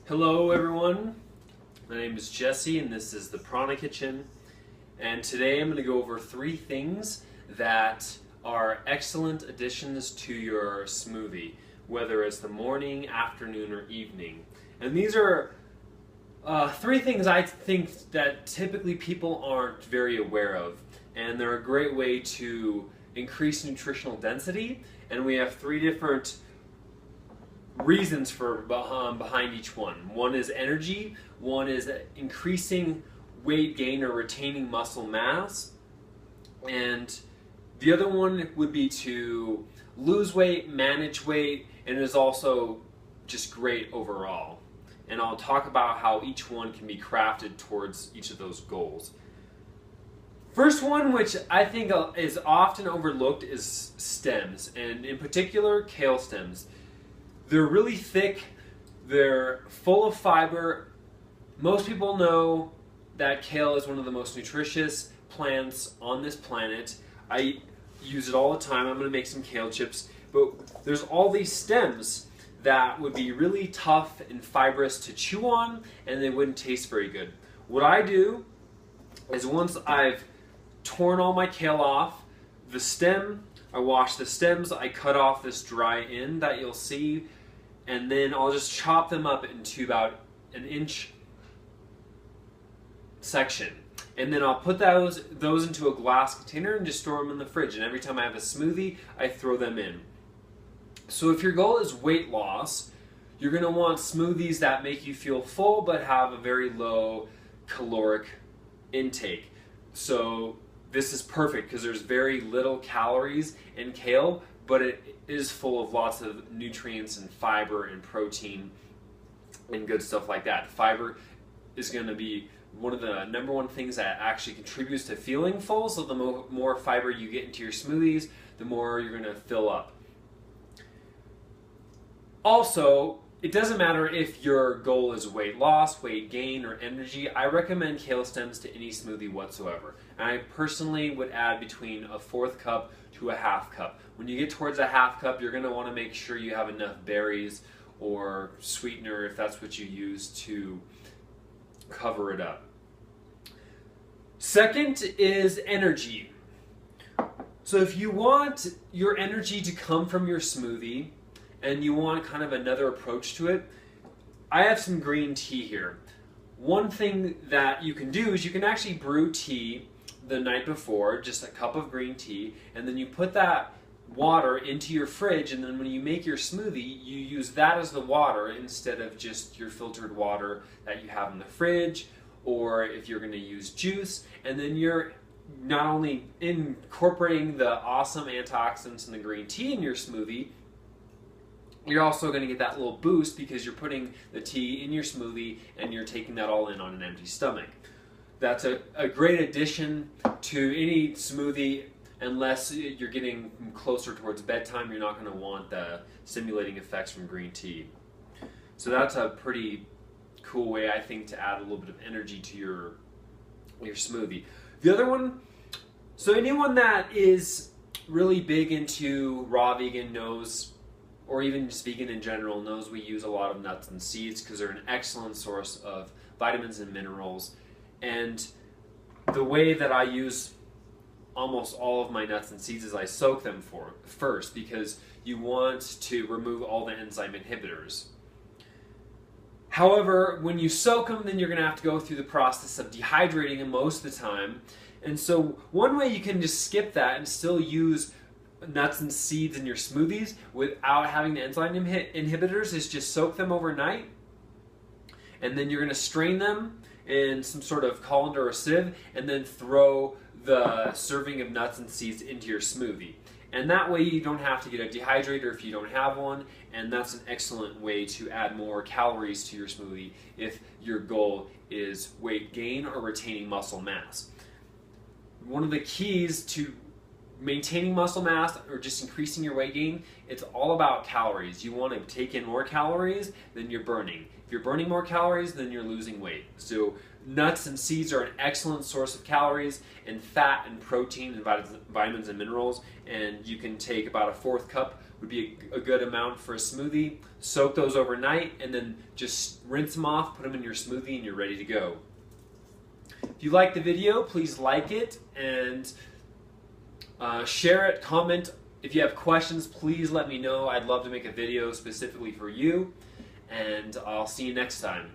Hello everyone, my name is Jesse and this is the Prana Kitchen, and today I'm going to go over 3 things that are excellent additions to your smoothie, whether it's the morning, afternoon, or evening. And these are 3 things I think that typically people aren't very aware of, and they're a great way to increase nutritional density, and we have 3 different reasons for behind each one. One is energy, one is increasing weight gain or retaining muscle mass, and the other one would be to lose weight, manage weight, and is also just great overall. And I'll talk about how each one can be crafted towards each of those goals. First one, which I think is often overlooked, is stems, and in particular kale stems. They're really thick, they're full of fiber. Most people know that kale is one of the most nutritious plants on this planet. I use it all the time. I'm going to make some kale chips, but there's all these stems that would be really tough and fibrous to chew on, and they wouldn't taste very good. What I do is once I've torn all my kale off, the stem, I wash the stems, I cut off this dry end that you'll see, and then I'll just chop them up into about an inch section. And then I'll put those into a glass container and just store them in the fridge. And every time I have a smoothie, I throw them in. So if your goal is weight loss, you're going to want smoothies that make you feel full but have a very low caloric intake. So this is perfect because there's very little calories in kale, but it is full of lots of nutrients and fiber and protein and good stuff like that. Fiber is going to be one of the #1 things that actually contributes to feeling full, so the more fiber you get into your smoothies, the more you're going to fill up. Also, it doesn't matter if your goal is weight loss, weight gain, or energy. I recommend kale stems to any smoothie whatsoever. And I personally would add between a 1/4 cup to a 1/2 cup. When you get towards a 1/2 cup, you're going to want to make sure you have enough berries or sweetener, if that's what you use, to cover it up. Second is energy. So if you want your energy to come from your smoothie, and you want kind of another approach to it, I have some green tea here. One thing that you can do is you can actually brew tea the night before, just a cup of green tea, and then you put that water into your fridge, and then when you make your smoothie, you use that as the water instead of just your filtered water that you have in the fridge, or if you're going to use juice, and then you're not only incorporating the awesome antioxidants in the green tea in your smoothie, you're also going to get that little boost because you're putting the tea in your smoothie and you're taking that all in on an empty stomach. That's a great addition to any smoothie. Unless you're getting closer towards bedtime, you're not going to want the stimulating effects from green tea. So that's a pretty cool way, I think, to add a little bit of energy to your smoothie. The other one, so anyone that is really big into raw vegan knows, or even just vegan in general, knows we use a lot of nuts and seeds because they're an excellent source of vitamins and minerals. And the way that I use almost all of my nuts and seeds is I soak them first, because you want to remove all the enzyme inhibitors. However, when you soak them, then you're going to have to go through the process of dehydrating them most of the time. And so one way you can just skip that and still use nuts and seeds in your smoothies without having the enzyme inhibitors is just soak them overnight, and then you're going to strain them in some sort of colander or sieve, and then throw the serving of nuts and seeds into your smoothie. And that way you don't have to get a dehydrator if you don't have one, and that's an excellent way to add more calories to your smoothie if your goal is weight gain or retaining muscle mass. One of the keys to maintaining muscle mass or just increasing your weight gain, it's all about calories. You want to take in more calories than you're burning. If you're burning more calories, then you're losing weight. So nuts and seeds are an excellent source of calories and fat and protein and vitamins and minerals, and you can take about a 1/4 cup would be a good amount for a smoothie. Soak those overnight and then just rinse them off, put them in your smoothie, and you're ready to go. If you like the video, please like it and share it, comment. If you have questions, please let me know. I'd love to make a video specifically for you, and I'll see you next time.